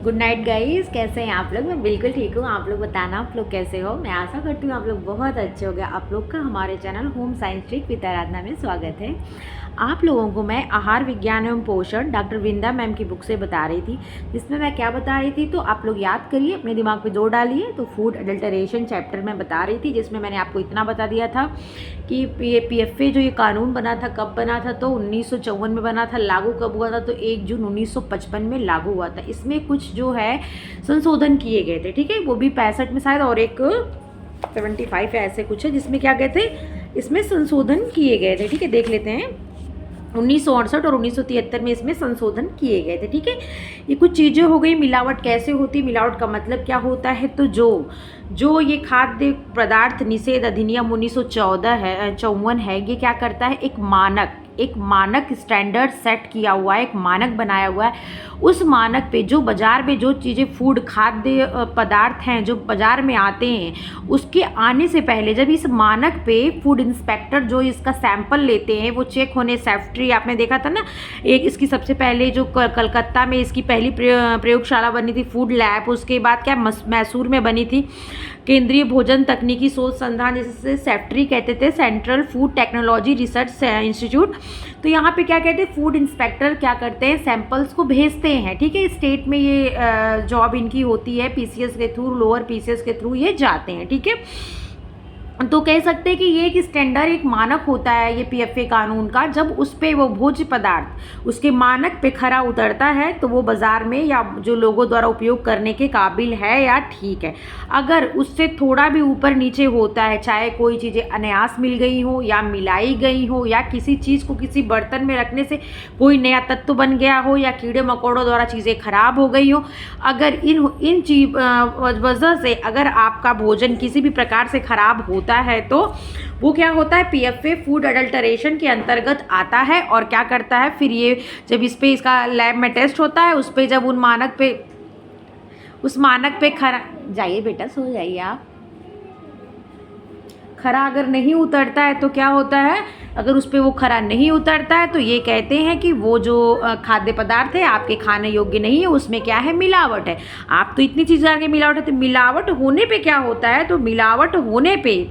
Good night guys, कैसे हैं आप लोग। मैं बिल्कुल ठीक हूँ। आप लोग बताना आप लोग कैसे हो। मैं आशा करती हूँ आप लोग बहुत अच्छे हो गए। आप लोग का हमारे channel home science trick with Aradhana में स्वागत है। आप लोगों को मैं आहार विज्ञान एवं पोषण डॉक्टर वृंदा मैम की बुक से बता रही थी, जिसमें मैं क्या बता रही थी तो आप लोग याद करिए, अपने दिमाग पे जोर डालिए। तो फूड अडल्टरेशन चैप्टर में बता रही थी, जिसमें मैंने आपको इतना बता दिया था कि ये PFA जो ये कानून बना था कब बना था, तो 1954 में बना था। लागू कब हुआ था तो 1 जून 1955 में लागू हुआ था। इसमें कुछ जो है संशोधन किए गए थे, ठीक है, वो भी 65 में शायद, और एक 75 ऐसे कुछ है जिसमें क्या गए थे, इसमें संशोधन किए गए थे। ठीक है, देख लेते हैं। 1968 और 1973 में इसमें संशोधन किए गए थे। ठीक है, ये कुछ चीज़ें हो गई। मिलावट कैसे होती है, मिलावट का मतलब क्या होता है, तो जो ये खाद्य पदार्थ निषेध अधिनियम 1954 है, ये क्या करता है, एक मानक स्टैंडर्ड सेट किया हुआ है, एक मानक बनाया हुआ है। उस मानक पे जो बाज़ार में जो चीज़ें फूड खाद्य पदार्थ हैं जो बाज़ार में आते हैं, उसके आने से पहले जब इस मानक पे फूड इंस्पेक्टर जो इसका सैंपल लेते हैं, वो चेक होने, सेफ्टी आपने देखा था ना, एक इसकी सबसे पहले जो कलकत्ता में इसकी पहली प्रयोगशाला बनी थी, फूड लैब। उसके बाद क्या मैसूर में बनी थी केंद्रीय भोजन तकनीकी शोध संस्थान, जिसे सेफ्ट्री कहते थे, central food technology research institute. तो यहाँ पे क्या कहते हैं, फूड इंस्पेक्टर क्या करते हैं, सैंपल्स को भेजते हैं। ठीक है, स्टेट में ये जॉब इनकी होती है, PCS के थ्रू, लोअर PCS के थ्रू ये जाते हैं। ठीक है, तो कह सकते हैं कि ये एक स्टैंडर्ड, एक मानक होता है ये PFA कानून का। जब उस पे वो भोज्य पदार्थ उसके मानक पे खरा उतरता है तो वो बाज़ार में या जो लोगों द्वारा उपयोग करने के काबिल है या ठीक है। अगर उससे थोड़ा भी ऊपर नीचे होता है, चाहे कोई चीज़ें अनायास मिल गई हो या मिलाई गई हो, या किसी चीज़ को किसी बर्तन में रखने से कोई नया तत्व बन गया हो, या कीड़े मकोड़ों द्वारा चीज़ें खराब हो गई हो, अगर इन चीज वजह से अगर आपका भोजन किसी भी प्रकार से खराब होता है तो वो क्या होता है, PFA फूड अडल्टरेशन के अंतर्गत आता है। और क्या करता है फिर ये, जब इस पे इसका लैब में टेस्ट होता है, उस पे जब उस मानक पे खरा, जाइए बेटा सो जाइए आप, खरा अगर नहीं उतरता है तो क्या होता है, अगर उस पर वो खरा नहीं उतरता है तो ये कहते हैं कि वो जो खाद्य पदार्थ है आपके खाने योग्य नहीं है, उसमें क्या है, मिलावट है। आप तो इतनी चीज़ें आगे मिलावट है, तो मिलावट होने पे क्या होता है, तो मिलावट होने पे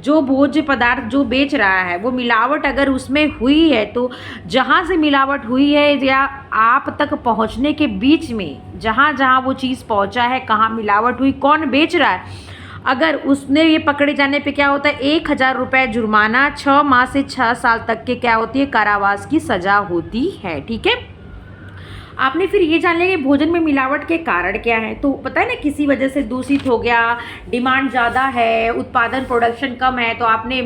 जो भोज्य पदार्थ जो बेच रहा है वो मिलावट अगर उसमें हुई है, तो जहाँ से मिलावट हुई है या आप तक पहुँचने के बीच में जहाँ जहाँ वो चीज़ पहुँचा है, कहाँ मिलावट हुई, कौन बेच रहा है, अगर उसने ये पकड़े जाने पे क्या होता है, 1000 रुपये जुर्माना, 6 माह से 6 साल तक के क्या होती है, कारावास की सजा होती है। ठीक है, आपने फिर ये जान लिया कि भोजन में मिलावट के कारण क्या है। तो पता है ना, किसी वजह से दूषित हो गया, डिमांड ज़्यादा है, उत्पादन प्रोडक्शन कम है, तो आपने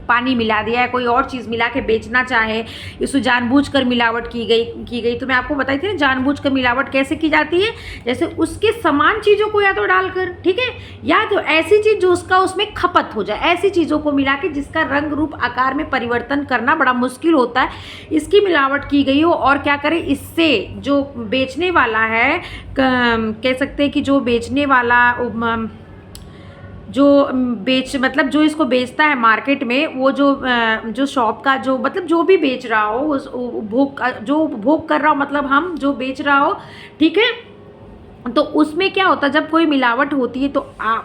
पानी मिला दिया है, कोई और चीज़ मिला के बेचना चाहे, इसको जानबूझकर मिलावट की गई। तो मैं आपको बताई थी ना, जानबूझकर मिलावट कैसे की जाती है, जैसे उसके समान चीज़ों को या तो डालकर, ठीक है, या तो ऐसी चीज़ जो उसका उसमें खपत हो जाए, ऐसी चीज़ों को मिला के जिसका रंग रूप आकार में परिवर्तन करना बड़ा मुश्किल होता है, इसकी मिलावट की गई हो। और क्या करें, इससे जो बेचने वाला है, कह सकते हैं कि जो बेचने वाला मतलब जो इसको बेचता है मार्केट में, वो जो शॉप का जो मतलब जो भी बेच रहा हो, उस उपभोग कर रहा हो, मतलब हम जो बेच रहा हो, ठीक है, तो उसमें क्या होता है, जब कोई मिलावट होती है तो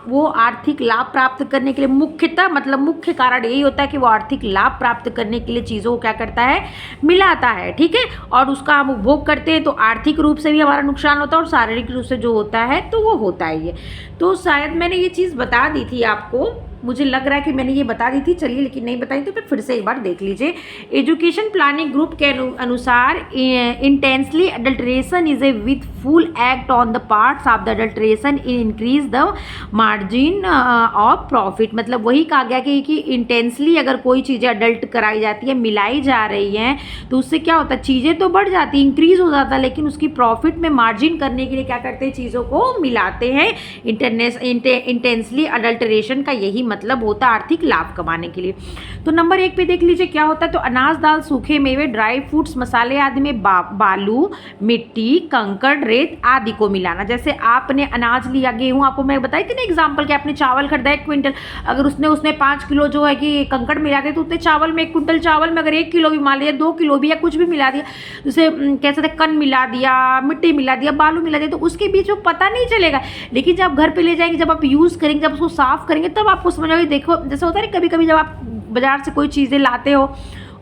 वो आर्थिक लाभ प्राप्त करने के लिए, मुख्यतः मतलब मुख्य कारण यही होता है कि वो आर्थिक लाभ प्राप्त करने के लिए चीज़ों को क्या करता है, मिलाता है। ठीक है, और उसका हम उपभोग करते हैं तो आर्थिक रूप से भी हमारा नुकसान होता है और शारीरिक रूप से जो होता है तो वो होता ही है। तो शायद मैंने ये चीज़ बता दी थी आपको, मुझे लग रहा है कि मैंने ये बता दी थी, चलिए, लेकिन नहीं बताई तो फिर से एक बार देख लीजिए। एजुकेशन प्लानिंग ग्रुप के अनुसार intensely adulteration is a with full act on the parts of the adulteration in increase the margin of profit. मतलब वही कहा गया कि इंटेंसली अगर कोई चीज़ें अडल्ट कराई जाती है, मिलाई जा रही हैं, तो उससे क्या होता है, चीज़ें तो बढ़ जाती, इंक्रीज हो जाता है, लेकिन उसकी प्रॉफिट में मार्जिन करने के लिए क्या करते हैं, चीज़ों को मिलाते हैं। इंटेंसली अडल्ट्रेशन का यही मतलब होता है आर्थिक लाभ कमाने के लिए। तो नंबर 1 पे देख लीजिए क्या होता है, तो अनाज, दाल, सूखे मेवे, ड्राई फ्रूट्स, मसाले आदि में बालू, मिट्टी, कंकड़, रेत आदि को मिलाना। जैसे आपने अनाज लिया, गेहूं, आपको मैं बताई थी ना एग्जाम्पल कि आपने चावल खरीदा 1 क्विंटल, अगर उसने 5 किलो जो है कि कंकड़ मिला दिया तो उतने चावल में 1 क्विंटल चावल में अगर 1 किलो भी मान लिया, 2 किलो भी या कुछ भी मिला दिया, जैसे कह सकते कन मिला दिया, मिट्टी मिला दिया, बालू मिला दिया, तो उसके बीच में पता नहीं चलेगा। लेकिन जब घर पे ले जाएंगे, जब आप यूज़ करेंगे, जब उसको साफ करेंगे, तब आपको समझ आएगी। देखो जैसे होता है ना, कभी कभी जब आप बाजार से कोई चीज़ें लाते हो,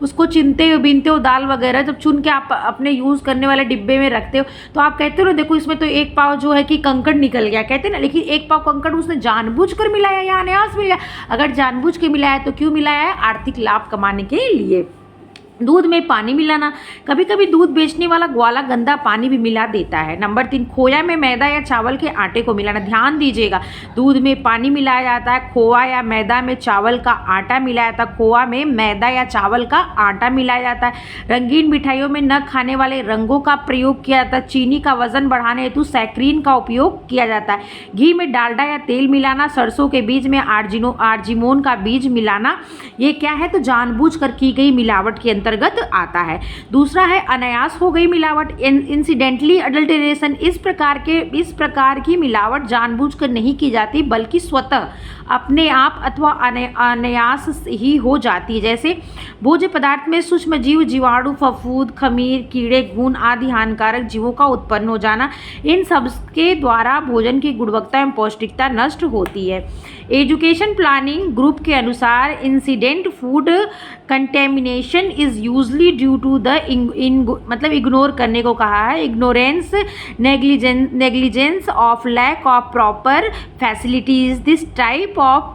उसको चुनते हो, बीनते हो, दाल वगैरह जब चुन के आप अपने यूज़ करने वाले डिब्बे में रखते हो, तो आप कहते हो ना देखो इसमें तो 1 पाव जो है कि कंकड़ निकल गया, कहते हैं ना, लेकिन 1 पाव कंकड़ उसने जानबूझकर मिलाया या अनायास मिलाया। अगर जानबूझ के मिलाया तो क्यों मिलाया है? आर्थिक लाभ कमाने के लिए। दूध में पानी मिलाना, कभी कभी दूध बेचने वाला ग्वाला गंदा पानी भी मिला देता है। नंबर 3, खोया में मैदा या चावल के आटे को मिलाना। ध्यान दीजिएगा, दूध में पानी मिलाया जाता है, खोआ या मैदा में चावल का आटा मिलाया जाता है, खोआ में मैदा या चावल का आटा मिलाया जाता है। रंगीन मिठाइयों में न खाने वाले रंगों का प्रयोग किया जाता है। चीनी का वजन बढ़ाने हेतु सैक्रीन का उपयोग किया जाता है। घी में डालडा या तेल मिलाना, सरसों के बीज में आर्जिमोन का बीज मिलाना, ये क्या है? तो जानबूझकर की गई मिलावट के अंतर्गत आता है। दूसरा है अनायास हो गई मिलावट, इंसिडेंटली अडल्टरेशन। इस प्रकार की मिलावट जानबूझकर नहीं की जाती, बल्कि स्वतः अपने आप अथवा अनायास ही हो जाती है। जैसे भोज्य पदार्थ में सूक्ष्म जीव, जीवाणु, फफूंद, खमीर, कीड़े, घुन आदि हानिकारक जीवों का उत्पन्न हो जाना, इन सब के द्वारा भोजन की गुणवत्ता एवं पौष्टिकता नष्ट होती है। एजुकेशन प्लानिंग ग्रुप के अनुसार incident food contamination is usually due to the मतलब इग्नोर करने को कहा है, ignorance, negligence of lack of proper facilities. This type of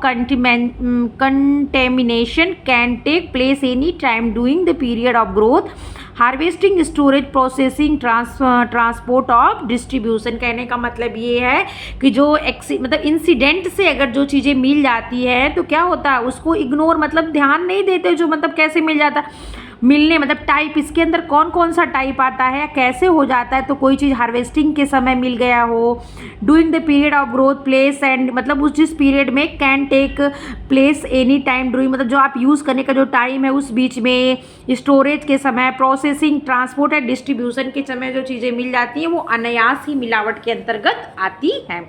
contamination can take place any time during the period of growth, harvesting, storage, processing, transport of distribution. कहने का मतलब ये है कि जो मतलब इंसिडेंट से अगर जो चीज़ें मिल जाती है तो क्या होता है, उसको इग्नोर मतलब ध्यान नहीं देते, जो मतलब कैसे मिल जाता है मिलने, मतलब टाइप, इसके अंदर कौन कौन सा टाइप आता है या कैसे हो जाता है। तो कोई चीज़ हार्वेस्टिंग के समय मिल गया हो, doing the period of growth, place and मतलब उस जिस पीरियड में, can take place any time doing मतलब जो आप यूज़ करने का जो टाइम है उस बीच में, स्टोरेज के समय, प्रोसेसिंग, ट्रांसपोर्ट एंड डिस्ट्रीब्यूशन के समय जो चीज़ें मिल जाती हैं वो अनायास ही मिलावट के अंतर्गत आती हैं।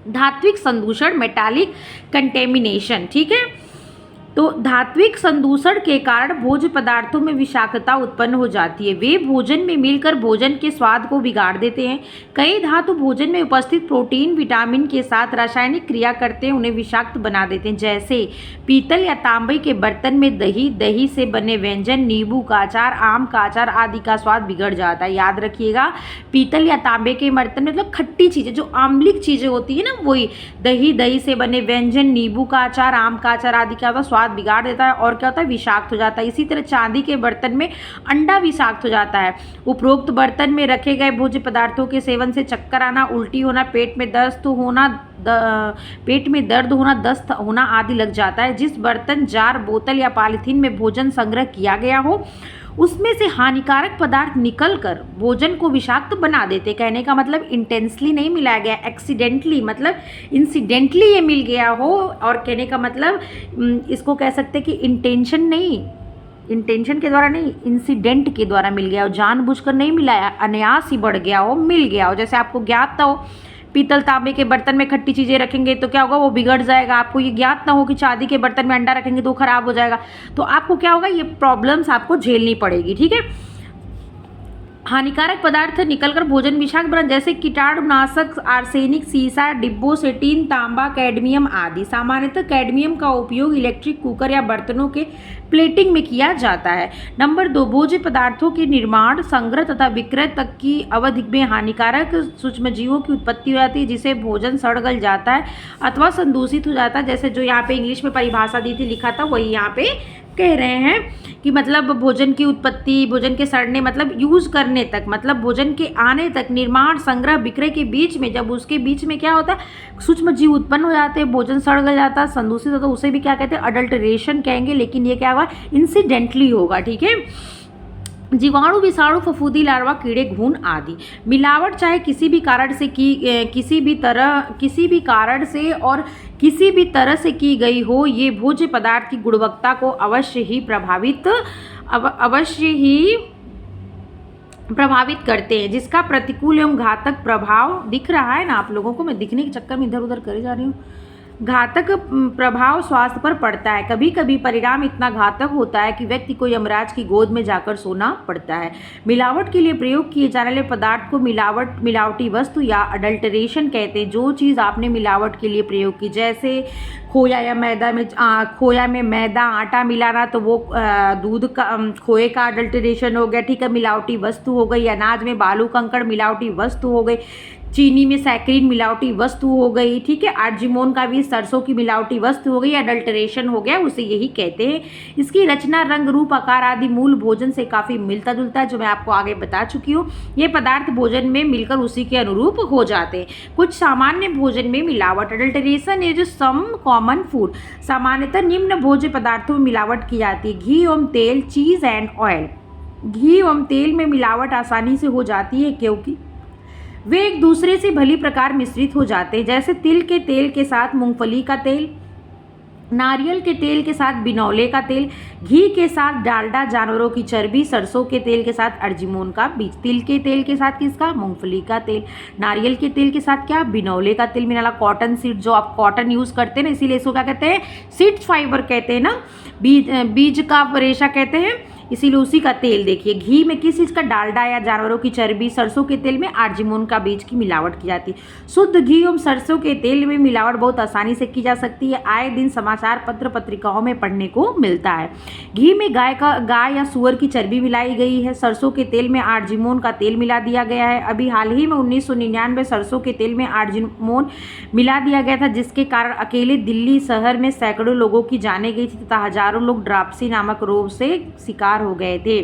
धात्विक संदूषण, मेटालिक कंटेमिनेशन, ठीक है। तो धात्विक संदूषण के कारण भोज्य पदार्थों में विषाक्तता उत्पन्न हो जाती है। वे भोजन में मिलकर भोजन के स्वाद को बिगाड़ देते हैं। कई धातु भोजन में उपस्थित प्रोटीन, विटामिन के साथ रासायनिक क्रिया करते हैं, उन्हें विषाक्त बना देते हैं। जैसे पीतल या तांबे के बर्तन में दही से बने व्यंजन, नींबू का अचार, आम का अचार आदि का स्वाद बिगड़ जाता है। याद रखिएगा, पीतल या तांबे के बर्तन में मतलब खट्टी चीज़ें, जो आम्लिक चीज़ें होती है ना, वही दही से बने व्यंजन, नींबू का अचार, आम का अचार आदि का स्वाद बिगाड़ देता है और क्या होता है, विषाक्त हो जाता है। इसी तरह चांदी के बर्तन में अंडा विषाक्त हो जाता है। उपरोक्त बर्तन में रखे गए भोज्य पदार्थों के सेवन से चक्कर आना, उल्टी होना, पेट में दर्द होना, दस्त होना आदि लग जाता है। जिस बर्तन, जार, बोतल या पॉलीथीन में भोजन संग्रह किया गया हो उसमें से हानिकारक पदार्थ निकलकर भोजन को विषाक्त बना देते। कहने का मतलब इंटेंसली नहीं मिलाया गया, एक्सीडेंटली मतलब इंसिडेंटली ये मिल गया हो, और कहने का मतलब इसको कह सकते कि इंटेंशन के द्वारा नहीं, इंसिडेंट के द्वारा मिल गया हो, जानबूझकर नहीं मिलाया, अनायास ही बढ़ गया हो, मिल गया हो। जैसे आपको ज्ञात ना हो पीतल तांबे के बर्तन में खट्टी चीज़ें रखेंगे तो क्या होगा, वो बिगड़ जाएगा। आपको ये ज्ञात ना हो कि चांदी के बर्तन में अंडा रखेंगे तो खराब हो जाएगा। तो आपको क्या होगा, ये प्रॉब्लम्स आपको झेलनी पड़ेगी, ठीक है। हानिकारक पदार्थ निकलकर भोजन विषाक्त बना, जैसे कीटाणुनाशक, आर्सेनिक, सीसा, डिब्बोसेटिन, तांबा, कैडमियम आदि। सामान्यतः कैडमियम का उपयोग इलेक्ट्रिक कुकर या बर्तनों के प्लेटिंग में किया जाता है। नंबर 2, भोज्य पदार्थों के निर्माण, संग्रह तथा विक्रय तक की अवधि में हानिकारक सूक्ष्मजीवों की उत्पत्ति हो जाती है, जिसे भोजन सड़ गल जाता है अथवा संदूषित हो जाता है। जैसे जो यहाँ पे इंग्लिश में परिभाषा दी थी, लिखा था, वही यहाँ पे कह रहे हैं कि मतलब भोजन की उत्पत्ति, भोजन के सड़ने मतलब यूज़ करने तक, मतलब भोजन के आने तक, निर्माण, संग्रह, विक्रय के बीच में, जब उसके बीच में क्या होता है, सूक्ष्म जीव उत्पन्न हो जाते हैं, भोजन सड़ गल जाता है, संदूषित होता है, उसे भी क्या कहते हैं, अडल्टरेशन कहेंगे। लेकिन ये क्या होगा, इंसिडेंटली होगा, ठीक है। जीवाणु, विषाणु, फफूंदी, लार्वा, कीड़े, घुन आदि। मिलावट चाहे किसी भी कारण से किसी भी तरह से की गई हो, ये भोज्य पदार्थ की गुणवत्ता को प्रभावित करते हैं, जिसका प्रतिकूल एवं घातक प्रभाव दिख रहा है ना आप लोगों को। मैं दिखने के चक्कर में इधर उधर करे जा रही हूँ। घातक प्रभाव स्वास्थ्य पर पड़ता है। कभी कभी परिणाम इतना घातक होता है कि व्यक्ति को यमराज की गोद में जाकर सोना पड़ता है। मिलावट के लिए प्रयोग किए जाने वाले पदार्थ को मिलावटी वस्तु या अडल्टरेशन कहते हैं। जो चीज़ आपने मिलावट के लिए प्रयोग की, जैसे खोया में मैदा आटा मिलाना, तो वो दूध का खोए का अडल्टरेशन हो गया, ठीक है, मिलावटी वस्तु हो गई। अनाज में बालू कंकड़ मिलावटी वस्तु हो गई। चीनी में सैकरीन मिलावटी वस्तु हो गई, ठीक है। आर्जिमोन का भी सरसों की मिलावटी वस्तु हो गई, अडल्टरेशन हो गया, उसे यही कहते हैं। इसकी रचना, रंग, रूप, आकार आदि मूल भोजन से काफ़ी मिलता जुलता है, जो मैं आपको आगे बता चुकी हूँ। ये पदार्थ भोजन में मिलकर उसी के अनुरूप हो जाते हैं। कुछ सामान्य भोजन में मिलावट, adulteration is some common food. सामान्यतः निम्न भोज्य पदार्थों में मिलावट की जाती है: घी एवं तेल, चीज़ एंड ऑयल। घी एवं तेल में मिलावट आसानी से हो जाती है क्योंकि वे एक दूसरे से भली प्रकार मिश्रित हो जाते हैं, जैसे तिल के तेल के साथ मूंगफली का तेल, नारियल के तेल के साथ बिनौले का तेल, घी के साथ डालडा, जानवरों की चर्बी, सरसों के तेल के साथ अर्जिमोन का बीज, तिल के तेल के साथ किसका, मूंगफली का तेल, नारियल के तेल के साथ क्या, बिनौले का तेल मिलाना। कॉटन सीड, जो आप कॉटन यूज़ करते हैं ना, इसीलिए इसको क्या कहते हैं, सीड्स फाइबर कहते हैं ना, बीज का रेशा कहते हैं, इसीलिए उसी का तेल। देखिए, घी में किस चीज़ का, डालडा या जानवरों की चर्बी, सरसों के तेल में आर्जिमोन का बीज की मिलावट की जाती है। शुद्ध घी एवं सरसों के तेल में मिलावट बहुत आसानी से की जा सकती है, आए दिन समाचार पत्र पत्रिकाओं में पढ़ने को मिलता है। घी में गाय या सुअर की चर्बी मिलाई गई है, सरसों के तेल में आर्जिमोन का तेल मिला दिया गया है। अभी हाल ही में 1999 सरसों के तेल में आर्जिमोन मिला दिया गया था, जिसके कारण अकेले दिल्ली शहर में सैकड़ों लोगों की जाने गई थी तथा हजारों लोग ड्राप्सी नामक रोग से शिकार हो गए थे।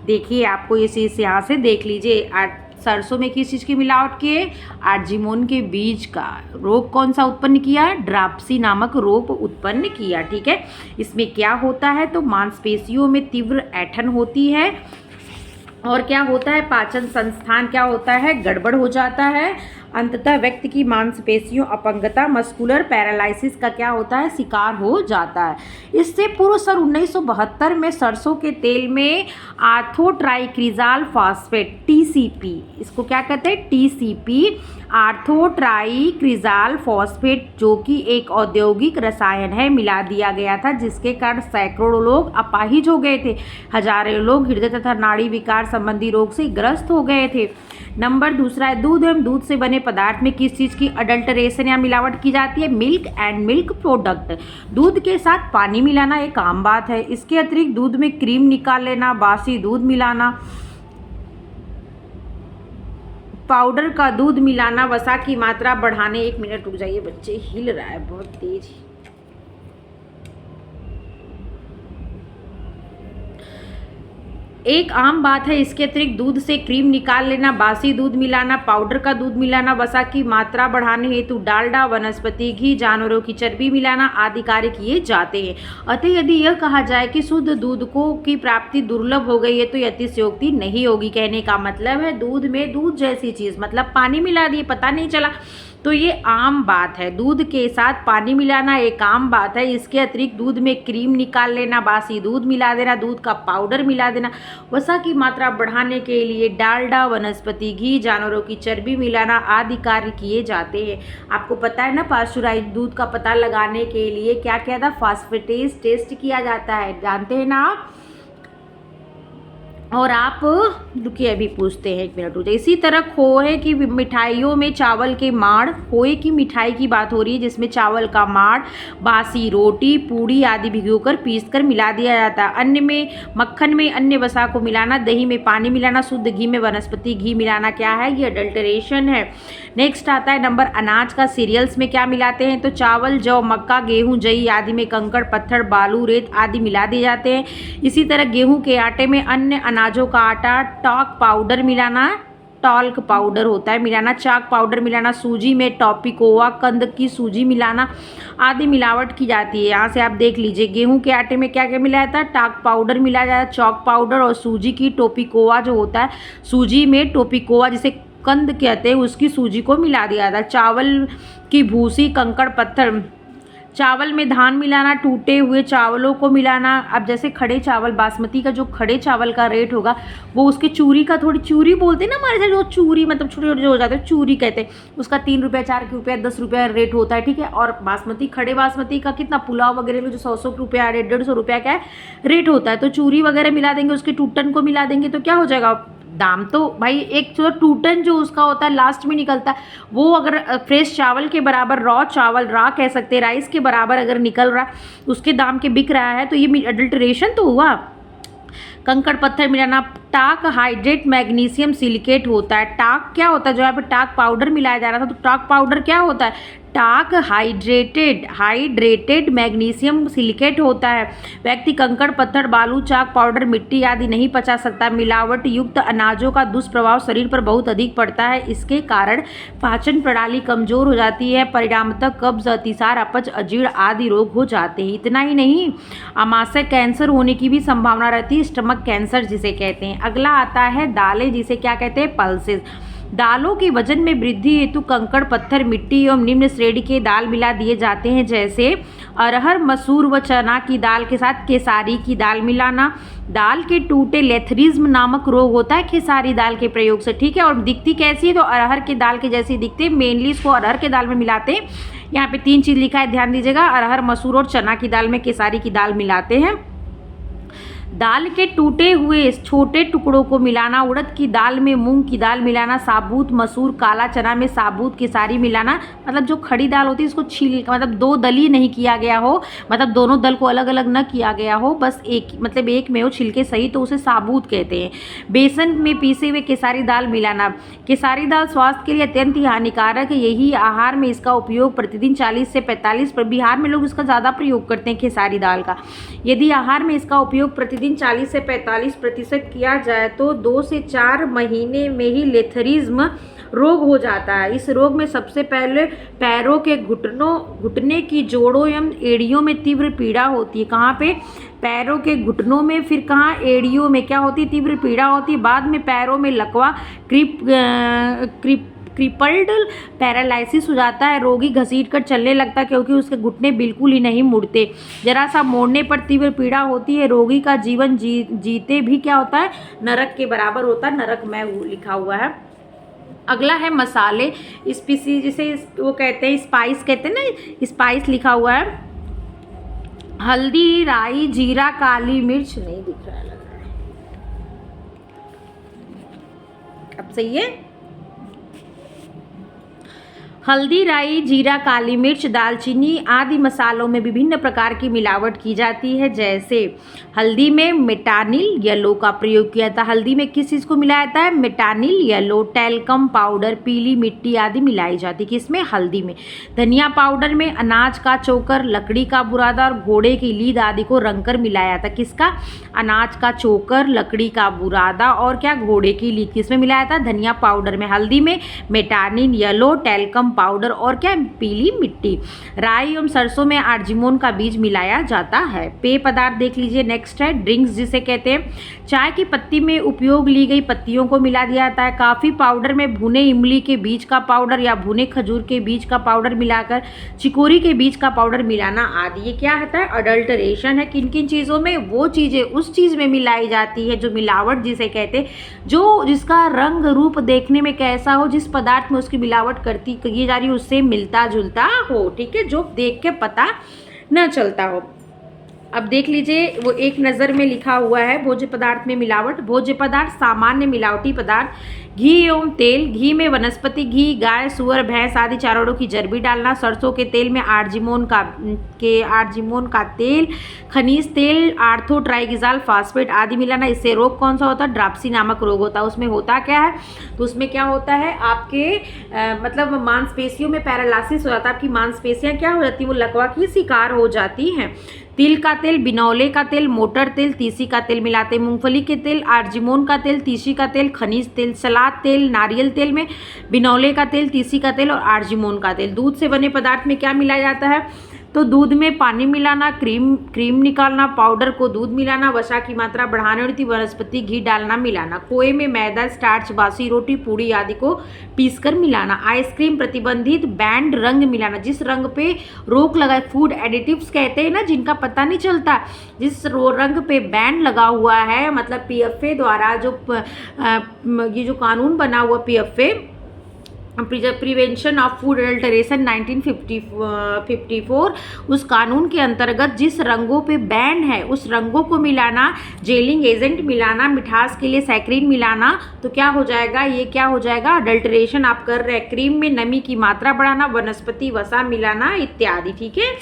देखिए, आपको ये चीज़ यहाँ से देख लीजिए, सरसों में किस चीज़ की मिलावट की है, आर्जिमोन के बीज का। रोग कौन सा उत्पन्न किया, ड्राप्सी नामक रोग उत्पन्न किया, ठीक है। इसमें क्या होता है, तो मांसपेशियों में तीव्र ऐंठन होती है, और क्या होता है, पाचन संस्थान क्या होता है, गड़बड़ हो जाता है। अंततः व्यक्ति की मांसपेशियों अपंगता, मस्कुलर पैरालिसिस का क्या होता है, शिकार हो जाता है। इससे पूर्व सन 1972 में सरसों के तेल में आर्थोट्राइक्रिजाल फॉस्फेट, TCP, इसको क्या कहते हैं, TCP, आर्थोट्राइक्रिजाल फॉस्फेट, जो कि एक औद्योगिक रसायन है, मिला दिया गया था, जिसके कारण सैकड़ों लोग अपाहिज हो गए थे। हजारों लोग हृदय तथा नाड़ी विकार संबंधी रोग से ग्रस्त हो गए थे। नंबर दूसरा है, दूध एवं दूध से बने पदार्थ में किस चीज़ की अडल्टरेशन या मिलावट की जाती है, मिल्क एंड मिल्क प्रोडक्ट। दूध के साथ पानी मिलाना एक आम बात है। इसके अतिरिक्त दूध में क्रीम निकाल लेना, बासी दूध मिलाना, पाउडर का दूध मिलाना, वसा की मात्रा बढ़ाने। 1 मिनट रुक जाइए, बच्चे हिल रहा है बहुत तेज। एक आम बात है। इसके अतिरिक्त दूध से क्रीम निकाल लेना, बासी दूध मिलाना, पाउडर का दूध मिलाना, वसा की मात्रा बढ़ाने हेतु डालडा, वनस्पति घी, जानवरों की चर्बी मिलाना आदि कार्य किए जाते हैं। अतः यदि यह कहा जाए कि शुद्ध दूध की प्राप्ति दुर्लभ हो गई है, तो यह अतिशयोक्ति नहीं होगी। कहने का मतलब है, दूध में दूध जैसी चीज़, मतलब पानी मिला दिए, पता नहीं चला, तो ये आम बात है। दूध के साथ पानी मिलाना एक आम बात है। इसके अतिरिक्त दूध में क्रीम निकाल लेना, बासी दूध मिला देना, दूध का पाउडर मिला देना, वसा की मात्रा बढ़ाने के लिए डालडा, वनस्पति घी, जानवरों की चर्बी मिलाना आदि कार्य किए जाते हैं। आपको पता है ना, पास्चुराइज दूध का पता लगाने के लिए क्या क्या था, फास्फेटेज टेस्ट किया जाता है, जानते हैं ना आप। और आप रुकिए, अभी पूछते हैं, 1 मिनट रुकिए। इसी तरह खोए की मिठाइयों में चावल के माड़, खोए की मिठाई की बात हो रही है, जिसमें चावल का माड़, बासी रोटी, पूड़ी आदि भिगोकर पीसकर मिला दिया जाता है। अन्य में मक्खन में अन्य वसा को मिलाना, दही में पानी मिलाना, शुद्ध घी में वनस्पति घी मिलाना क्या है, ये अडल्टरेशन है। नेक्स्ट आता है नंबर, अनाज का सीरियल्स में क्या मिलाते हैं, तो चावल, जौ, मक्का, गेहूँ, जई आदि में कंकड़, पत्थर, बालू, रेत आदि मिला दिए जाते हैं। इसी तरह गेहूँ के आटे में अन्य अनाजों का आटा, टॉक पाउडर मिलाना, टॉल्क पाउडर होता है मिलाना, चाक पाउडर मिलाना, सूजी में टॉपिकोवा कंद की सूजी मिलाना आदि मिलावट की जाती है। यहाँ से आप देख लीजिए गेहूं के आटे में क्या क्या मिलाया जाता है, टाक पाउडर मिलाया जाता है, चॉक पाउडर, और सूजी की टोपिकोवा जो होता है, सूजी में टोपिकोवा जिसे कंद कहते हैं उसकी सूजी को मिला दिया जाता है। चावल की भूसी, कंकड़ पत्थर, चावल में धान मिलाना, टूटे हुए चावलों को मिलाना। अब जैसे खड़े चावल, बासमती का जो खड़े चावल का रेट होगा वो उसके चूरी का, थोड़ी चूरी बोलते हैं ना हमारे साथ, जो चूरी मतलब छोटे छोटे जो हो जाते हैं चूरी कहते हैं, उसका 3 रुपये, 4 रुपये, 10 रुपये रेट होता है, ठीक है। और बासमती, खड़े बासमती का कितना, पुलाव वगैरह में जो 100 रुपया, 150 रुपया क्या है रेट होता है, तो चूरी वगैरह मिला देंगे, उसके टूटन को मिला देंगे, तो क्या हो जाएगा दाम। तो भाई एक जो टूटन जो उसका होता है लास्ट में निकलता है, वो अगर फ्रेश चावल के बराबर, रॉ चावल, रा कह सकते हैं, राइस के बराबर अगर निकल रहा उसके दाम के बिक रहा है तो ये अडल्ट्रेशन तो हुआ। कंकड़ पत्थर मिलाना, टाक हाइड्रेट मैग्नीशियम सिलिकेट होता है। टाक क्या होता है, जो यहाँ पे टाक पाउडर मिलाया जा रहा था, तो टाक पाउडर क्या होता है, टाक हाइड्रेटेड मैग्नीशियम सिलिकेट होता है। व्यक्ति कंकड़ पत्थर, बालू, चाक पाउडर, मिट्टी आदि नहीं पचा सकता। मिलावट युक्त अनाजों का दुष्प्रभाव शरीर पर बहुत अधिक पड़ता है, इसके कारण पाचन प्रणाली कमजोर हो जाती है, परिणामतः कब्ज, अतिसार, अपच, अजीर्ण आदि रोग हो जाते हैं। इतना ही नहीं, आमाशय कैंसर होने की भी संभावना रहती है, स्टमक कैंसर जिसे कहते हैं। अगला आता है दालें, जिसे क्या कहते हैं, पल्सेस। दालों के वजन में वृद्धि हेतु कंकड़ पत्थर, मिट्टी एवं निम्न श्रेणी के दाल मिला दिए जाते हैं, जैसे अरहर, मसूर व चना की दाल के साथ केसारी की दाल मिलाना। दाल के टूटे लेथरिज्म नामक रोग होता है खेसारी दाल के प्रयोग से, ठीक है। और दिखती कैसी है, तो अरहर के दाल के जैसी दिखती है, मेनली इसको अरहर के दाल में मिलाते हैं। यहाँ पे 3 चीज़ लिखा है, ध्यान दीजिएगा, अरहर, मसूर और चना की दाल में केसारी की दाल मिलाते हैं। दाल के टूटे हुए छोटे टुकड़ों को मिलाना, उड़द की दाल में मूंग की दाल मिलाना, साबुत मसूर, काला चना में साबुत केसारी मिलाना। मतलब जो खड़ी दाल होती है इसको छील, मतलब 2 दली नहीं किया गया हो, मतलब दोनों दल को अलग अलग न किया गया हो, बस एक, मतलब एक में हो छिलके सही, तो उसे साबुत कहते हैं। बेसन में पीसे हुए केसारी दाल मिलाना। केसारी दाल स्वास्थ्य के लिए अत्यंत ही हानिकारक है, यही आहार में इसका उपयोग प्रतिदिन 40 से 45, पर बिहार में लोग इसका ज़्यादा प्रयोग करते हैं खेसारी दाल का। यदि आहार में इसका उपयोग प्रतिदिन 40 से 45% किया जाए तो 2 से 4 महीने में ही लेथरिज्म रोग हो जाता है। इस रोग में सबसे पहले पैरों के घुटने की जोड़ों एवं एड़ियों में तीव्र पीड़ा होती है। कहाँ पे, पैरों के घुटनों में, फिर कहाँ, एड़ियों में क्या होती है, तीव्र पीड़ा होती है। बाद में पैरों में लकवा, क्रिपल्ड पैरालिसिस हो जाता है। रोगी घसीट कर चलने लगता है क्योंकि उसके घुटने बिल्कुल ही नहीं मुड़ते। जरा सा मोड़ने पर तीव्र पीड़ा होती है। रोगी का जीवन जीते भी क्या होता है, नरक के बराबर होता है, नरक में वो लिखा हुआ है। अगला है मसाले, स्पीसी, जिसे वो कहते हैं स्पाइस कहते हैं ना, स्पाइस लिखा हुआ है। हल्दी, राई, जीरा, काली मिर्च, नहीं दिख रहा है, लग रहा है अब सही है। हल्दी, राई, जीरा, काली मिर्च, दालचीनी आदि मसालों में विभिन्न प्रकार की मिलावट की जाती है, जैसे हल्दी में मेटानिल येलो का प्रयोग किया जाता है। हल्दी में किस चीज़ को मिलाया जाता है, मेटानिल येलो, टैल्कम पाउडर, पीली मिट्टी आदि मिलाई जाती है। किसमें, हल्दी में। धनिया पाउडर में अनाज का चोकर, लकड़ी का बुरादा और घोड़े की लीद आदि को रंगकर मिलाया जाता है। किसका, अनाज का चोकर, लकड़ी का बुरादा और क्या, घोड़े की लीद, किसमें मिलाया जाता है, धनिया पाउडर में। हल्दी में मेटानिल येलो, टैल्कम पाउडर और क्या, पीली मिट्टी। राई एवं सरसों में आर्जिमोन का बीज मिलाया जाता है। पेय पदार्थ देख लीजिए, नेक्स्ट है ड्रिंक्स, जिसे कहते हैं चाय की पत्ती में उपयोग ली गई पत्तियों को मिला दिया जाता है। काफ़ी पाउडर में भुने इमली के बीज का पाउडर या भुने खजूर के बीज का पाउडर मिलाकर चिकोरी के बीज का पाउडर मिलाना आदि, ये क्या होता है, अडल्टरेशन है। किन किन चीज़ों में, वो चीज़ें उस चीज़ में मिलाई जाती है जो मिलावट जिसे कहते हैं, जो जिसका रंग रूप देखने में कैसा हो, जिस पदार्थ में उसकी मिलावट करती की जा रही है उससे मिलता जुलता हो, ठीक है, जो देख के पता न चलता हो। अब देख लीजिए, वो एक नज़र में लिखा हुआ है भोज्य पदार्थ में मिलावट। भोज्य पदार्थ सामान्य मिलावटी पदार्थ, घी एवं तेल। घी में वनस्पति घी, गाय, सुअर, भैंस आदि चारों की चर्बी डालना। सरसों के तेल में आर्जिमोन का तेल, खनिज तेल, आर्थो ट्राइगिजाल फास्फेट आदि मिलाना। इससे रोग कौन सा होता है, ड्राप्सी नामक रोग होता है। उसमें होता क्या है, तो उसमें क्या होता है, आपके मतलब मांसपेशियों में पैरालिसिस हो जाता है, आपकी मांसपेशियाँ क्या हो जाती है, वो लकवा की शिकार हो जाती हैं। तिल का तेल, बिनौले का तेल, मोटर तेल, तीसी का तेल मिलाते हैं, मूंगफली के तेल, आर्जिमोन का तेल, तीसी का तेल, खनिज तेल, सलाद तेल, नारियल तेल में बिनौले का तेल, तीसी का तेल और आर्जिमोन का तेल। दूध से बने पदार्थ में क्या मिलाया जाता है? तो दूध में पानी मिलाना, क्रीम निकालना, पाउडर को दूध मिलाना, वसा की मात्रा बढ़ाने और वनस्पति घी डालना मिलाना, खोए में मैदा, स्टार्च, बासी रोटी, पूड़ी आदि को पीसकर मिलाना, आइसक्रीम प्रतिबंधित बैंड रंग मिलाना, जिस रंग पे रोक लगाए, फूड एडिटिव्स कहते हैं ना जिनका पता नहीं चलता, जिस रंग पे बैंड लगा हुआ है, मतलब पीएफए द्वारा जो ये जो कानून बना हुआ PFA, prevention of food adulteration 1954, उस कानून के अंतर्गत जिस रंगों पे बैन है उस रंगों को मिलाना, जेलिंग एजेंट मिलाना, मिठास के लिए सैक्रीन मिलाना, तो क्या हो जाएगा? ये क्या हो जाएगा? अडल्टरेशन आप कर रहे हैं। क्रीम में नमी की मात्रा बढ़ाना, वनस्पति वसा मिलाना इत्यादि। ठीक है,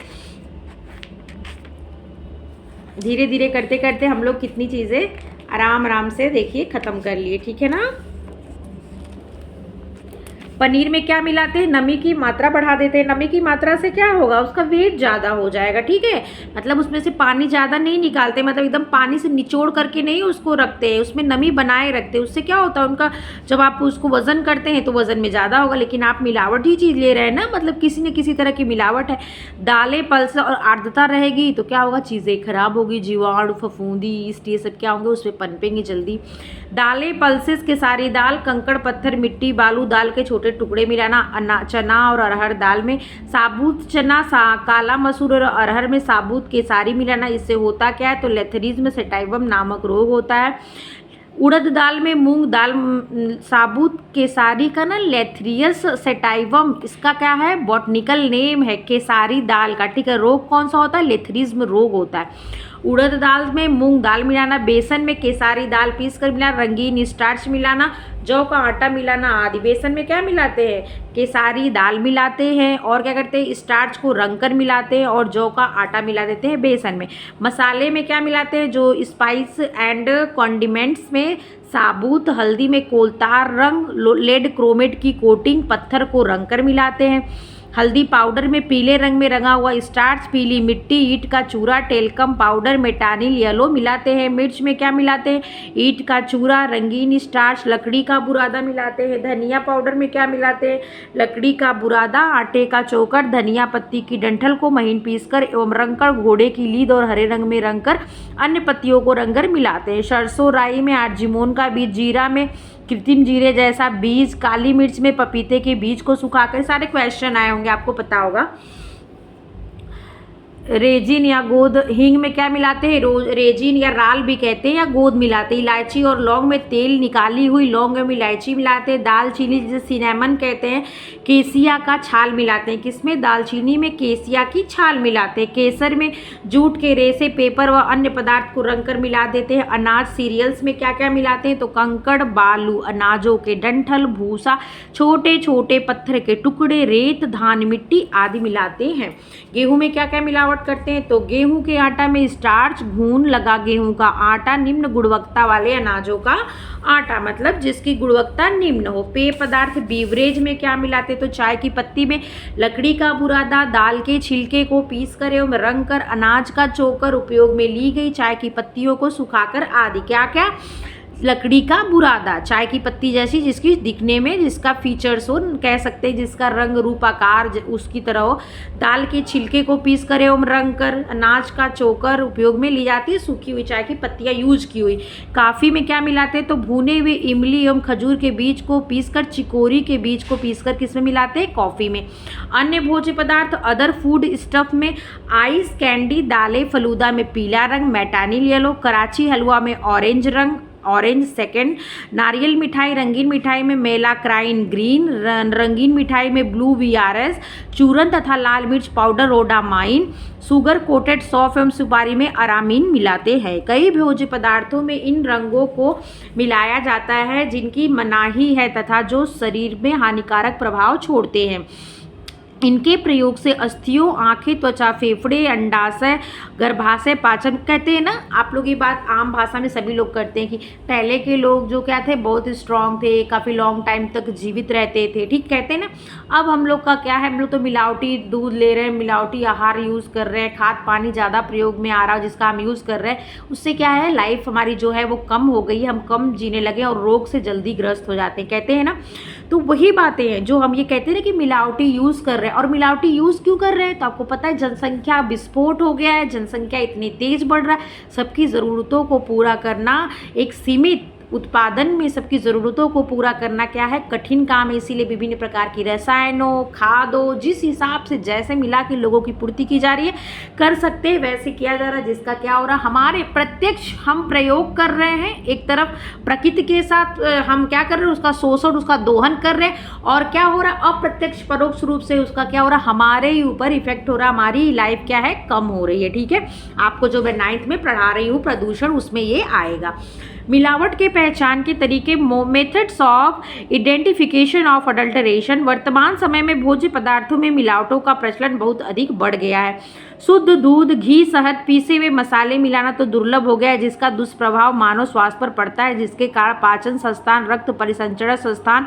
धीरे धीरे करते करते हम लोग कितनी चीज़ें आराम आराम से देखिए ख़त्म कर लिए। ठीक है ना। पनीर में क्या मिलाते हैं? नमी की मात्रा बढ़ा देते हैं। नमी की मात्रा से क्या होगा? उसका वेट ज़्यादा हो जाएगा। ठीक है, मतलब उसमें से पानी ज़्यादा नहीं निकालते, मतलब एकदम पानी से निचोड़ करके नहीं उसको रखते हैं, उसमें नमी बनाए रखते हैं। उससे क्या होता है, उनका जब आप उसको वज़न करते हैं तो वज़न में ज़्यादा होगा, लेकिन आप मिलावटी चीज़ ले रहे हैं ना, मतलब किसी न किसी तरह की मिलावट है। दालें पल्स और आर्द्रता रहेगी तो क्या होगा? चीज़ें खराब होगी, जीवाणु, फफूंदी, ईस्ट, ये सब क्या होंगे? उसमें पनपेंगे जल्दी। दालें पल्सेस के सारी दाल, कंकड़ पत्थर, मिट्टी, बालू, दाल के छोटे टुकड़े मिलाना, चना और अरहर दाल में साबुत चना, काला मसूर और अरहर में साबुत केसारी मिलाना। इससे होता क्या है? तो लेथरिज्म सेटाइवम नामक रोग होता है। उड़द दाल में मूंग दाल, साबुत केसारी का ना लेथरियस सेटाइवम, इसका क्या है? बॉटनिकल नेम है केसारी दाल का। ठीक है, रोग कौन सा होता है? लेथरिज्म रोग होता है। उड़द दाल में मूंग दाल मिलाना, बेसन में केसारी दाल पीस कर मिलाना, रंगीन स्टार्च मिलाना, जौ का आटा मिलाना आदि। बेसन में क्या मिलाते हैं? केसारी दाल मिलाते हैं, और क्या करते हैं? स्टार्च को रंग कर मिलाते हैं, और जौ का आटा मिला देते हैं बेसन में। मसाले में क्या मिलाते हैं? जो स्पाइस एंड कॉन्डिमेंट्स में साबुत हल्दी में कोलतार रंग, लेड क्रोमेट की कोटिंग, पत्थर को रंग कर मिलाते हैं। हल्दी पाउडर में पीले रंग में रंगा हुआ स्टार्च, पीली मिट्टी, ईंट का चूरा, टेल्कम पाउडर, मेटानिल येलो मिलाते हैं। मिर्च में क्या मिलाते हैं? ईंट का चूरा, रंगीन स्टार्च, लकड़ी का बुरादा मिलाते हैं। धनिया पाउडर में क्या मिलाते हैं? लकड़ी का बुरादा, आटे का चोकर, धनिया पत्ती की डंठल को महीन पीसकर एवं रंगकर, घोड़े की लीद और हरे रंग में रंगकर अन्य पत्तियों को रंगकर मिलाते हैं। सरसों राई में आर्जिमोन का बीज, जीरा में कृत्रिम जीरे जैसा बीज, काली मिर्च में पपीते के बीज को सुखाकर। सारे क्वेश्चन आए होंगे, आपको पता होगा। रेजिन या गोद, हींग में क्या मिलाते हैं? रेजिन या राल भी कहते हैं, या गोद मिलाते हैं। इलायची और लौंग में तेल निकाली हुई लौंग में इलायची मिलाते हैं। दालचीनी जिसे सिनेमन कहते हैं, केसिया का छाल मिलाते हैं। किसमें? दालचीनी में केसिया की छाल मिलाते हैं। केसर में जूट के रेसे, पेपर व अन्य पदार्थ को रंग कर मिला देते हैं। अनाज सीरियल्स में क्या क्या मिलाते हैं? तो कंकड़, बालू, अनाजों के डंठल, भूसा, छोटे छोटे पत्थर के टुकड़े, रेत, धान, मिट्टी आदि मिलाते हैं। गेहूं में क्या क्या मिलावट करते हैं? तो गेहूं के आटा में स्टार्च, घून लगा गेहूं का आटा, निम्न गुणवत्ता वाले अनाजों का आटा, मतलब जिसकी गुणवत्ता निम्न हो। पेय पदार्थ बीवरेज में क्या मिलाते? तो चाय की पत्ती में लकड़ी का बुरादा, दाल के छिलके को पीस कर एवं रंग कर, अनाज का चोकर, उपयोग में ली गई चाय की पत्तियों को सुखाकर आदि। क्या क्या? लकड़ी का बुरादा, चाय की पत्ती जैसी, जिसकी दिखने में जिसका फीचर्स हो, कह सकते हैं जिसका रंग रूप आकार उसकी तरह हो। दाल के छिलके को पीस कर एवं रंग कर, अनाज का चोकर, उपयोग में ली जाती है सूखी हुई चाय की पत्तियां यूज की हुई। काफ़ी में क्या मिलाते हैं? तो भुने हुए इमली एवं खजूर के बीज को पीसकर, चिकोरी के बीज को पीसकर किसमें मिलाते हैं? कॉफ़ी में। अन्य भोज्य पदार्थ अदर फूड स्टफ में आइस कैंडी, दालें फलूदा में पीला रंग, मेटानिल येलो, कराची हलवा में ऑरेंज रंग, ऑरेंज सेकेंड, नारियल मिठाई, रंगीन मिठाई में मेलाक्राइन ग्रीन, रंगीन मिठाई में ब्लू VRS, चूरन तथा लाल मिर्च पाउडर रोडामाइन, शुगर कोटेड सौंफ एवं सुपारी में अरामीन मिलाते हैं। कई भोज्य पदार्थों में इन रंगों को मिलाया जाता है जिनकी मनाही है तथा जो शरीर में हानिकारक प्रभाव छोड़ते हैं। इनके प्रयोग से अस्थियों, आंखें, त्वचा, फेफड़े, अंडाशय, गर्भाशय, पाचन, कहते हैं ना आप लोग ये बात आम भाषा में सभी लोग करते हैं कि पहले के लोग जो क्या थे बहुत स्ट्रांग थे, काफ़ी लॉन्ग टाइम तक जीवित रहते थे, ठीक कहते हैं ना। अब हम लोग का क्या है, हम लोग तो मिलावटी दूध ले रहे हैं, मिलावटी आहार यूज़ कर रहे हैं, खाद पानी ज़्यादा प्रयोग में आ रहा है जिसका हम यूज़ कर रहे हैं, उससे क्या है लाइफ हमारी जो है वो कम हो गई है, हम कम जीने लगे और रोग से जल्दी ग्रस्त हो जाते हैं, कहते हैं ना। तो वही बातें हैं जो हम ये कहते हैं ना कि मिलावटी यूज़ कर रहे हैं। और मिलावटी यूज़ क्यों कर रहे हैं, तो आपको पता है जनसंख्या विस्फोट हो गया है, जनसंख्या इतनी तेज बढ़ रहा है, सबकी ज़रूरतों को पूरा करना एक सीमित उत्पादन में सबकी ज़रूरतों को पूरा करना क्या है कठिन काम है। इसीलिए विभिन्न प्रकार की रसायनों, खादों, जिस हिसाब से जैसे मिला के लोगों की पूर्ति की जा रही है, कर सकते हैं वैसे किया जा रहा है, जिसका क्या हो रहा है हमारे प्रत्यक्ष हम प्रयोग कर रहे हैं। एक तरफ प्रकृति के साथ हम क्या कर रहे हैं, उसका शोषण, उसका दोहन कर रहे हैं, और क्या हो रहा है अप्रत्यक्ष परोक्ष रूप से उसका क्या हो रहा है हमारे ही ऊपर इफेक्ट हो रहा है, हमारी लाइफ क्या है कम हो रही है, ठीक है। आपको जो मैं 9th में पढ़ा रही हूँ प्रदूषण, उसमें ये आएगा। मिलावट के पहचान के तरीके, methods of identification of adulteration. वर्तमान समय में भोज्य पदार्थों में मिलावटों का प्रचलन बहुत अधिक बढ़ गया है। शुद्ध दूध, घी, शहद, पीसे हुए मसाले मिलाना तो दुर्लभ हो गया है, जिसका दुष्प्रभाव मानव स्वास्थ्य पर पड़ता है, जिसके कारण पाचन संस्थान, रक्त परिसंचरण संस्थान,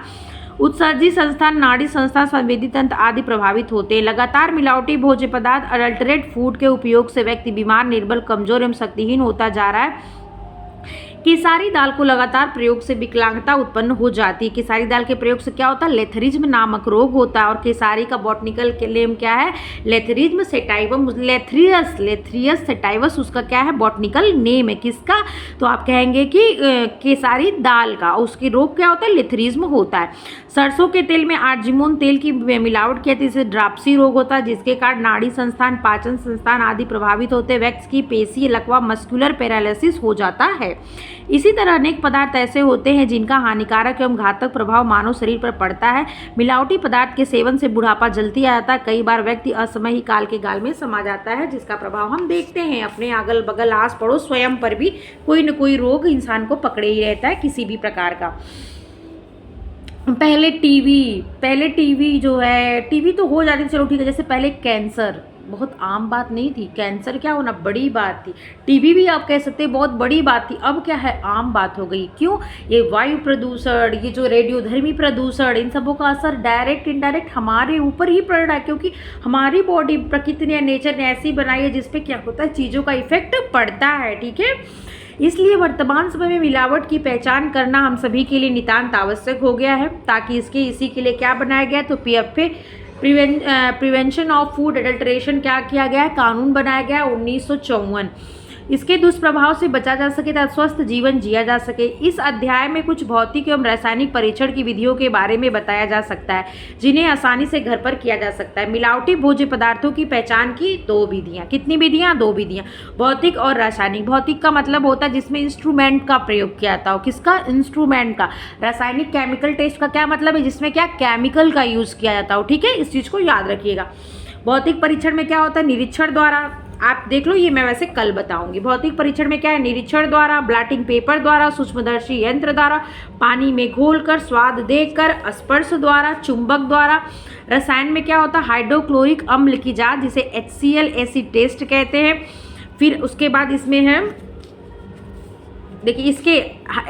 उत्सर्जी संस्थान, नाड़ी संस्थान, संवेदी तंत्र आदि प्रभावित होते हैं। लगातार मिलावटी भोज्य पदार्थ, अडल्टरेट फूड के उपयोग से व्यक्ति बीमार, निर्बल, कमजोर एवं शक्तिहीन होता जा रहा है। केसारी दाल को लगातार प्रयोग से विकलांगता उत्पन्न हो जाती है। केसारी दाल के प्रयोग से क्या होता है, लेथरिज्म नामक रोग होता है। और केसारी का बॉटनिकल नेम क्या है, लेथरिज्म सेटाइवम, लेथरियस सेटाइवस उसका क्या है बॉटनिकल नेम है। किसका, तो आप कहेंगे कि केसारी दाल का, उसकी रोग क्या होता है, लेथरिज्म होता है। सरसों के तेल में आर्जिमोन तेल की मिलावट की जाती है, इससे ड्राप्सी रोग होता है, जिसके कारण नाड़ी संस्थान, पाचन संस्थान आदि प्रभावित होते हैं। व्यक्ति की पेशी लकवा, मस्कुलर पैरालिसिस हो जाता है। इसी तरह अनेक पदार्थ ऐसे होते हैं जिनका हानिकारक एवं घातक प्रभाव मानव शरीर पर पड़ता है। मिलावटी पदार्थ के सेवन से बुढ़ापा जल्दी आ जाता है। कई बार व्यक्ति असमय ही काल के गाल में समा जाता है, जिसका प्रभाव हम देखते हैं अपने अगल बगल, आस पड़ोस, स्वयं पर भी कोई न कोई रोग इंसान को पकड़े ही रहता है किसी भी प्रकार का। पहले टीवी जो है, टीवी तो हो जाती, चलो ठीक है। जैसे पहले कैंसर बहुत आम बात नहीं थी, कैंसर क्या होना बड़ी बात थी, टीबी भी आप कह सकते हैं बहुत बड़ी बात थी। अब क्या है, आम बात हो गई। क्यों, ये वायु प्रदूषण, ये जो रेडियोधर्मी प्रदूषण, इन सबों का असर डायरेक्ट इनडायरेक्ट हमारे ऊपर ही पड़ रहा है, क्योंकि हमारी बॉडी, प्रकृति ने, नेचर ने ऐसी बनाई है जिसपे क्या होता है, चीज़ों का इफेक्ट पड़ता है, ठीक है। इसलिए वर्तमान समय में मिलावट की पहचान करना हम सभी के लिए नितांत आवश्यक हो गया है, ताकि इसी के लिए क्या बनाया गया, तो PFA prevention of food adulteration क्या किया गया है, कानून बनाया गया है 1954। इसके दुष्प्रभाव से बचा जा सके तथा स्वस्थ जीवन जिया जा सके। इस अध्याय में कुछ भौतिक एवं रासायनिक परीक्षण की विधियों के बारे में बताया जा सकता है, जिन्हें आसानी से घर पर किया जा सकता है। मिलावटी भोज्य पदार्थों की पहचान की 2 विधियाँ, कितनी विधियाँ, 2 विधियाँ, भौतिक और रासायनिक। भौतिक का मतलब होता है जिसमें इंस्ट्रूमेंट का प्रयोग किया जाता हो, किसका, इंस्ट्रूमेंट का। रासायनिक केमिकल टेस्ट का क्या मतलब है, जिसमें क्या केमिकल का यूज़ किया जाता हो, ठीक है, इस चीज़ को याद रखिएगा। भौतिक परीक्षण में क्या होता है, निरीक्षण द्वारा, आप देख लो, ये मैं वैसे कल बताऊंगी। भौतिक परीक्षण में क्या है, निरीक्षण द्वारा, ब्लॉटिंग पेपर द्वारा, सूक्ष्मदर्शी यंत्र द्वारा, पानी में घोलकर, स्वाद देखकर, स्पर्श द्वारा, चुंबक द्वारा। रसायन में क्या होता है, हाइड्रोक्लोरिक अम्ल की जांच, जिसे HCl एसिड टेस्ट कहते हैं। फिर उसके बाद इसमें है, देखिए इसके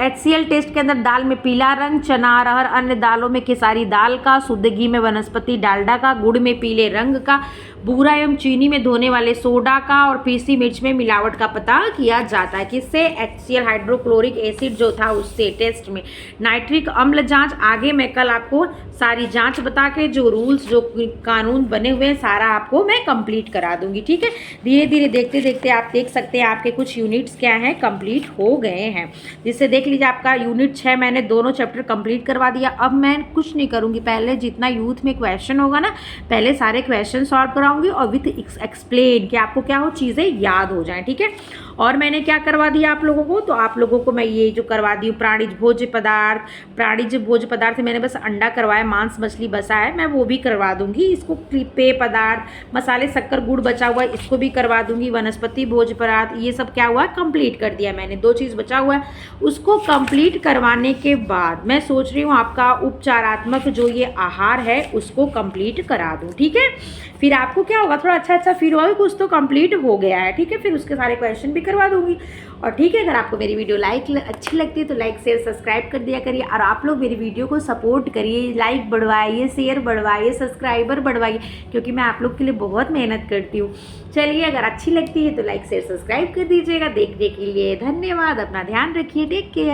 HCl टेस्ट के अंदर दाल में पीला रंग, चना, अरहर, अन्य दालों में केसारी दाल का, शुद्ध घी में वनस्पति डालडा का, गुड़ में पीले रंग का, बूरा एवं चीनी में धोने वाले सोडा का, और पीसी मिर्च में मिलावट का पता किया जाता है। किससे, HCl हाइड्रोक्लोरिक एसिड जो था उससे टेस्ट में। नाइट्रिक अम्ल जांच, आगे मैं कल आपको सारी जांच बता के जो रूल्स, जो कानून बने हुए हैं, सारा आपको मैं कंप्लीट करा दूंगी, ठीक है। धीरे धीरे देखते देखते आप देख सकते हैं आपके कुछ यूनिट्स क्या हैं, कंप्लीट हो गए हैं। जिससे देख लीजिए आपका यूनिट 6 मैंने दोनों चैप्टर कंप्लीट करवा दिया। अब मैं कुछ नहीं करूँगी, पहले जितना यूथ में क्वेश्चन होगा ना, पहले सारे क्वेश्चन सॉल्व कराऊंगी और विथ एक्सप्लेन कि आपको क्या हो, चीज़ें याद हो जाएं, ठीक है। और मैंने क्या करवा दिया आप लोगों को, तो आप लोगों को मैं ये जो करवा दी हूँ, प्राणिज भोज्य पदार्थ मैंने बस अंडा करवाया, मांस मछली बसा है, मैं वो भी करवा दूंगी। इसको पेय पदार्थ, मसाले, शक्कर, गुड़ बचा हुआ है, इसको भी करवा दूंगी। वनस्पति भोज्य पदार्थ, ये सब क्या हुआ, कंप्लीट कर दिया मैंने। 2 चीज़ बचा हुआ है, उसको कंप्लीट करवाने के बाद मैं सोच रही हूँ आपका उपचारात्मक जो ये आहार है उसको कंप्लीट करा दूँ, ठीक है। फिर आपको क्या होगा, थोड़ा अच्छा फील होगा, कुछ तो कंप्लीट हो गया है, ठीक है। फिर उसके सारे क्वेश्चन भी करवा दूँगी। और ठीक है, अगर आपको मेरी वीडियो अच्छी लगती है तो लाइक शेयर सब्सक्राइब कर दिया करिए। और आप लोग मेरी वीडियो को सपोर्ट करिए, लाइक बढ़वाइए, शेयर बढ़वाइए, सब्सक्राइबर बढ़वाइए, क्योंकि मैं आप लोग के लिए बहुत मेहनत करती हूँ। चलिए, अगर अच्छी लगती है तो लाइक शेयर सब्सक्राइब कर दीजिएगा। देखने के लिए धन्यवाद। अपना ध्यान रखिए। Take care.